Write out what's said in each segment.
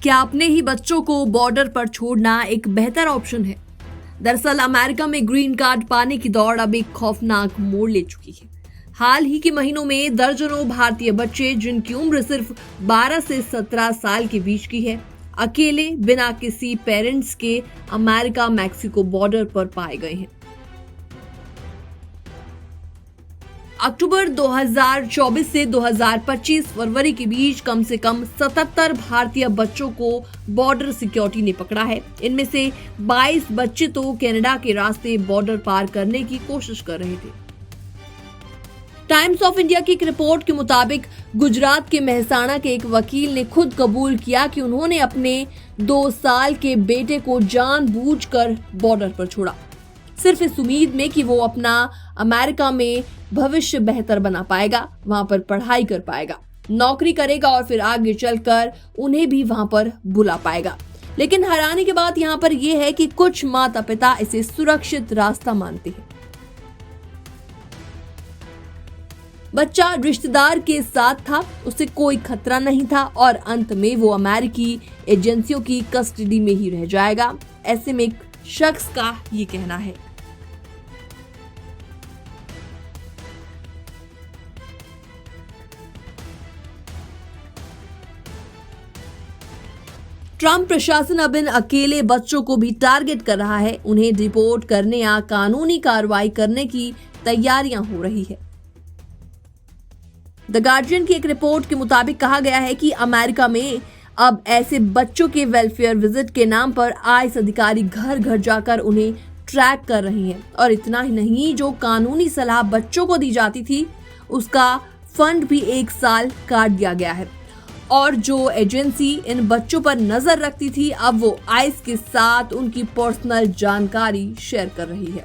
क्या अपने ही बच्चों को बॉर्डर पर छोड़ना एक बेहतर ऑप्शन है? दरअसल अमेरिका में ग्रीन कार्ड पाने की दौड़ अब एक खौफनाक मोड़ ले चुकी है। हाल ही के महीनों में दर्जनों भारतीय बच्चे जिनकी उम्र सिर्फ 12 से 17 साल के बीच की है, अकेले बिना किसी पेरेंट्स के अमेरिका मैक्सिको बॉर्डर पर पाए गए हैं। अक्टूबर 2024 से 2025 फरवरी के बीच कम से कम 77 भारतीय बच्चों को बॉर्डर सिक्योरिटी ने पकड़ा है। इनमें से 22 बच्चे तो कनाडा के रास्ते बॉर्डर पार करने की कोशिश कर रहे थे। टाइम्स ऑफ इंडिया की एक रिपोर्ट के मुताबिक गुजरात के मेहसाणा के एक वकील ने खुद कबूल किया कि उन्होंने अपने 2 साल के बेटे को जानबूझकर बॉर्डर पर छोड़ा, सिर्फ इस उम्मीद में कि वो अपना अमेरिका में भविष्य बेहतर बना पाएगा, वहां पर पढ़ाई कर पाएगा, नौकरी करेगा और फिर आगे चलकर उन्हें भी वहां पर बुला पाएगा। लेकिन हैरानी की बात यहाँ पर यह है कि कुछ माता पिता इसे सुरक्षित रास्ता मानते हैं। बच्चा रिश्तेदार के साथ था, उसे कोई खतरा नहीं था और अंत में वो अमेरिकी एजेंसियों की कस्टडी में ही रह जाएगा, ऐसे में एक शख्स का ये कहना है। ट्रंप प्रशासन अब इन अकेले बच्चों को भी टारगेट कर रहा है। उन्हें डिपोर्ट करने या कानूनी कार्रवाई करने की तैयारियां हो रही है। द गार्जियन की एक रिपोर्ट के मुताबिक कहा गया है कि अमेरिका में अब ऐसे बच्चों के वेलफेयर विजिट के नाम पर आईएस अधिकारी घर घर जाकर उन्हें ट्रैक कर रहे हैं। और इतना ही नहीं, जो कानूनी सलाह बच्चों को दी जाती थी उसका फंड भी 1 साल काट दिया गया है। और जो एजेंसी इन बच्चों पर नजर रखती थी, अब वो आईएस के साथ उनकी पर्सनल जानकारी शेयर कर रही है।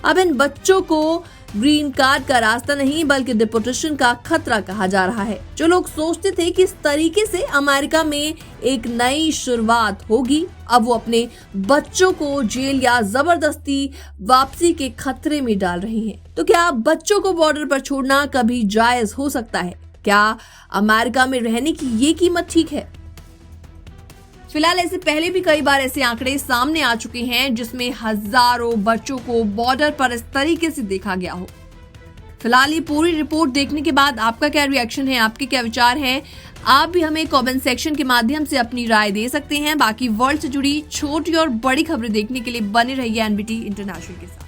अब इन बच्चों को ग्रीन कार्ड का रास्ता नहीं बल्कि डिपोर्टेशन का खतरा कहा जा रहा है। जो लोग सोचते थे कि इस तरीके से अमेरिका में एक नई शुरुआत होगी, अब वो अपने बच्चों को जेल या जबरदस्ती वापसी के खतरे में डाल रही हैं। तो क्या बच्चों को बॉर्डर पर छोड़ना कभी जायज हो सकता है? क्या अमेरिका में रहने की ये कीमत ठीक है? फिलहाल ऐसे पहले भी कई बार ऐसे आंकड़े सामने आ चुके हैं जिसमें हजारों बच्चों को बॉर्डर पर इस तरीके से देखा गया हो। फिलहाल ये पूरी रिपोर्ट देखने के बाद आपका क्या रिएक्शन है, आपके क्या विचार हैं? आप भी हमें कमेंट सेक्शन के माध्यम से अपनी राय दे सकते हैं। बाकी वर्ल्ड से जुड़ी छोटी और बड़ी खबरें देखने के लिए बने रहिए एनबीटी इंटरनेशनल के साथ।